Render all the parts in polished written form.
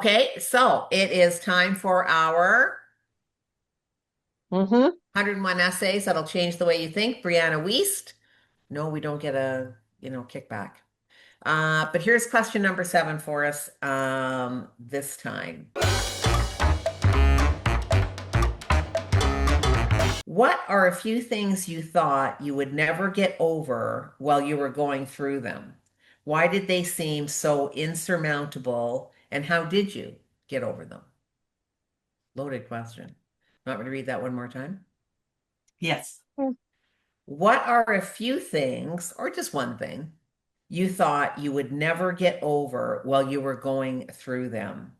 Okay, so it is time for our Mm-hmm. 101 essays that'll change the way you think. Brianna Wiest. No, we don't get a, kickback. But here's question number 7 for us this time. What are a few things you thought you would never get over while you were going through them? Why did they seem so insurmountable, and how did you get over them? Loaded question. Want me to read that one more time? Yes. What are a few things, or just one thing, you thought you would never get over while you were going through them?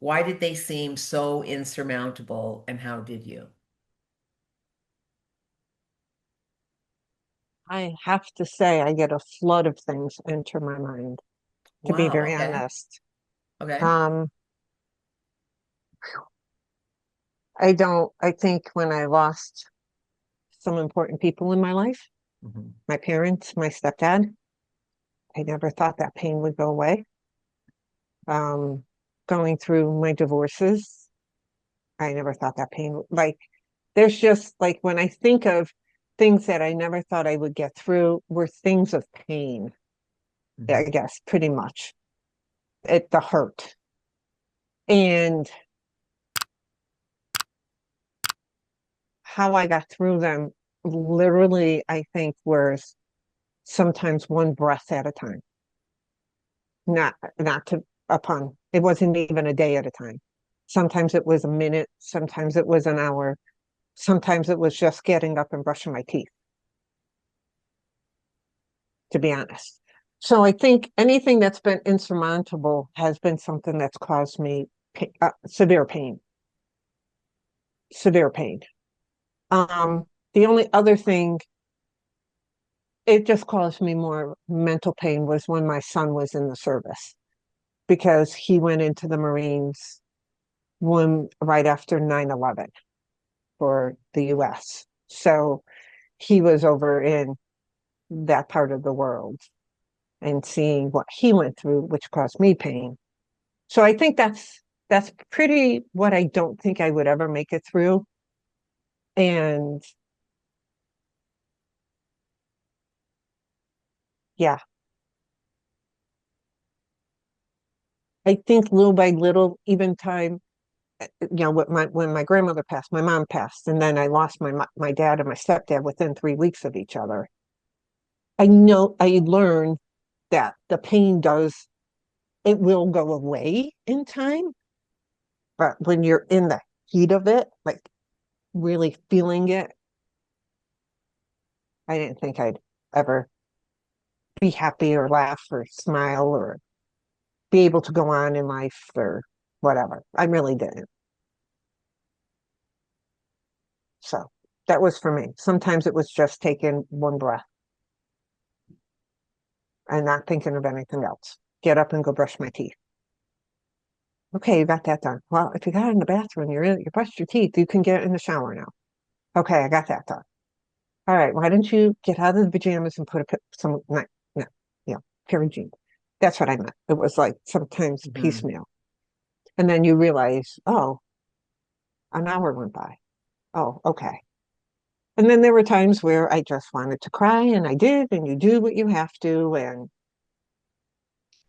Why did they seem so insurmountable, and how did you? I have to say, I get a flood of things enter my mind, to be Wow, very okay. honest. Okay. Um, I think when I lost some important people in my life, Mhm. my parents, my stepdad, I never thought that pain would go away. Um, Going through my divorces, I never thought that pain, there's just like when I think of things that I never thought I would get through were things of pain, I Mhm. guess, pretty much. The hurt. And how I got through them literally, I think, was sometimes one breath at a time. Not to upon it wasn't even a day at a time. Sometimes it was a minute, sometimes it was an hour, sometimes it was just getting up and brushing my teeth, to be honest. So I think anything that's been insurmountable has been something that's caused me severe pain, severe pain. The only other thing it just caused me more mental pain was when my son was in the service because he went into the Marines when right after 9/11 for the US. So he was over in that part of the world and seeing what he went through, which caused me pain. So I think that's pretty what I don't think I would ever make it through. And yeah, I think little by little, even time when my grandmother passed, my mom passed, and then I lost my dad and my stepdad within 3 weeks of each other. I know I learned that the pain does it will go away in time, but when you're in the heat of it, like really feeling it, I didn't think I'd ever be happy or laugh or smile or be able to go on in life or whatever. I really didn't. So that was for me. Sometimes it was just taking one breath and not thinking of anything else. Get up and go brush my teeth. Okay, you got that done. Well, if you got in the bathroom, you brushed your teeth, you can get in the shower now. Okay, I got that done. All right, why don't you get out of the pajamas and put some, no, no, yeah, pair of jeans. That's what I meant. It was like sometimes Mhm. piecemeal. And then you realize, oh, an hour went by. Oh, okay. And then there were times where I just wanted to cry, and I did, and you do what you have to. And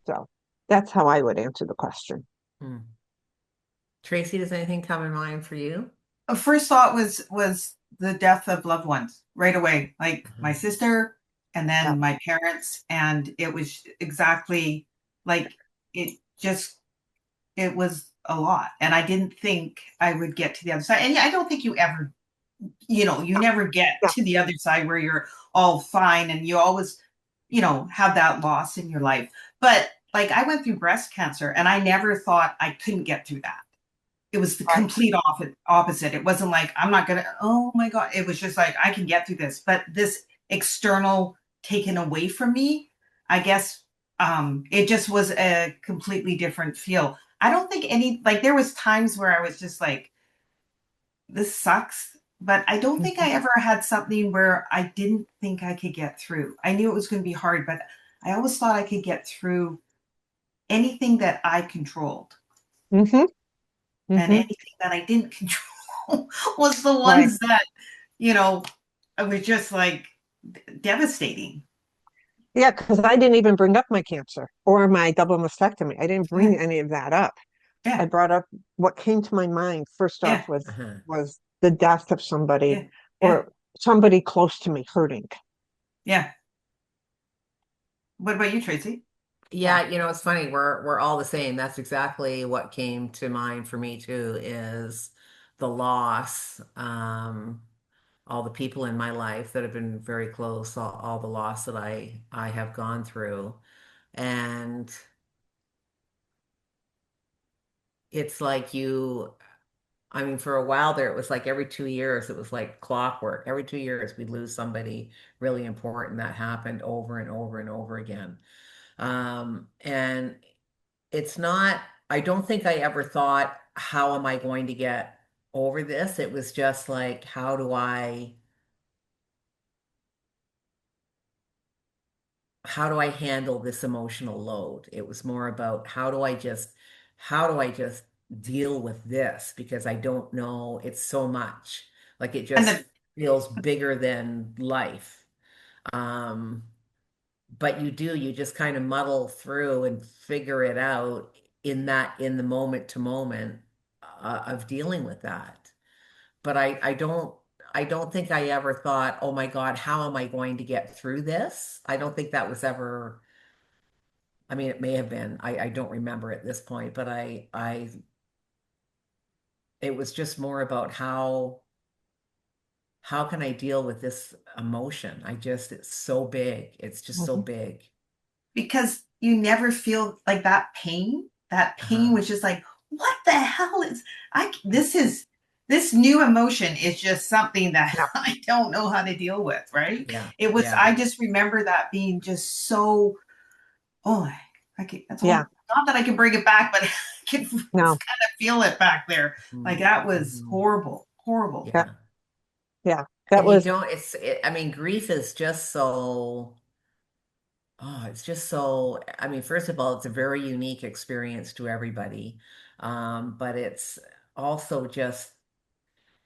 so that's how I would answer the question. Hmm. Tracy, does anything come in mind for you? A first thought was the death of loved ones right away, like my Mhm. sister and Yeah, then my parents, and it was exactly like it just it was a lot, and I didn't think I would get to the other side. And I don't think you ever, you yeah, never get yeah. to the other side where you're all fine, and you always, have that loss in your life. But like I went through breast cancer, and I never thought I couldn't get through that. It was the Right. complete opposite. It wasn't like I'm not gonna. Oh my god! It was just like I can get through this. But this external taken away from me, I guess, it just was a completely different feel. I don't think any like there was times where I was just like, this sucks. But I don't think Mhm. I ever had something where I didn't think I could get through. I knew it was going to be hard, but I always thought I could get through anything that I controlled. Mm-hmm. And Mm-hmm. anything that I didn't control was the Right. ones that, you know, it was just like devastating. Yeah, because I didn't even bring up my cancer or my double mastectomy. I didn't Yeah, bring any of that up. I yeah, brought up what came to my mind first yeah, off was Uh-huh. was the death of somebody yeah, yeah, or somebody close to me hurting. yeah. What about you, Tracy? Yeah. Yeah, it's funny. We're all the same. That's exactly what came to mind for me too, is the loss. All the people in my life that have been very close, all the loss that I have gone through. And it's like I mean, for a while there, it was like every 2 years, it was like clockwork. Every 2 years, we'd lose somebody really important that happened over and over and over again. And it's not, I don't think I ever thought, how am I going to get over this? It was just like, how do I handle this emotional load? It was more about how do I just deal with this? Because I don't know, it's so much. Like it And just the feels bigger than life. Um, but you just kind of muddle through and figure it out in the moment to moment of dealing with that. But I don't think I ever thought, oh my God, how am I going to get through this? I don't think that was ever, I mean, it may have been, I don't remember at this point, but it was just more about how can I deal with this emotion? It's so big. It's just so Mhm. big. because you never feel like that pain. That Uh-huh. pain was just like, what the hell is this new emotion is just something that Yeah. I don't know how to deal with, right? Yeah. It was Yeah. I just remember that being just so oh I can that's all Yeah. not that I can bring it back, but I can kind No. of feel it back there. Like that was Mm-hmm. horrible, horrible. Yeah. Yeah. Yeah. That And you was don't, I mean, grief is just so, it's just so, I mean, first of all, it's a very unique experience to everybody. But it's also just,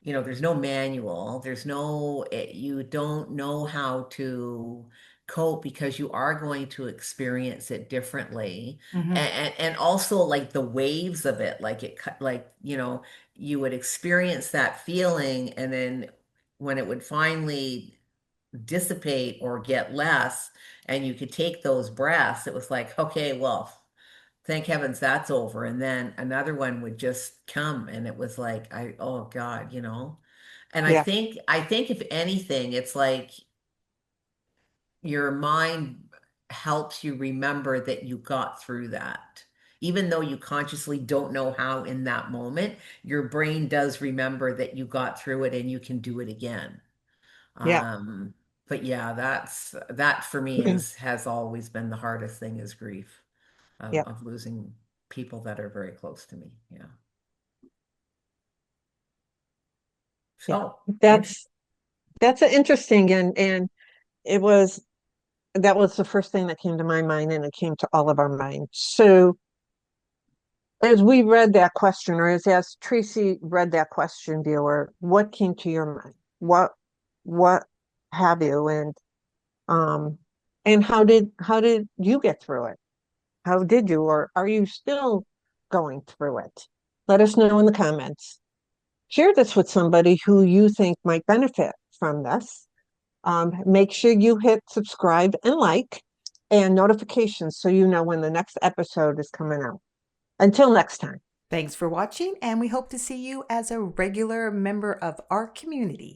there's no manual. You don't know how to cope because you are going to experience it differently. Hmm. And also like the waves of it, you would experience that feeling and then when it would finally dissipate or get less and you could take those breaths, it was like, okay, well, thank heavens that's over. And then another one would just come and it was like, oh God, And I yeah. think I think if anything, it's like your mind helps you remember that you got through that. Even though you consciously don't know how in that moment, your brain does remember that you got through it and you can do it again. Yeah. Um, but yeah, that for me has always been the hardest thing is grief Yeah. of losing people that are very close to me. Yeah. Yeah. So, That's that's an interesting and it was that was the first thing that came to my mind and it came to all of our minds. So as we read that question, or as Tracy read that question, viewer, what came to your mind? What have you? Um and how did you get through it? How did you, or are you still going through it? Let us know in the comments. Share this with somebody who you think might benefit from this. Make sure you hit subscribe and like and notifications so you know when the next episode is coming out. Until next time. Thanks for watching, and we hope to see you as a regular member of our community.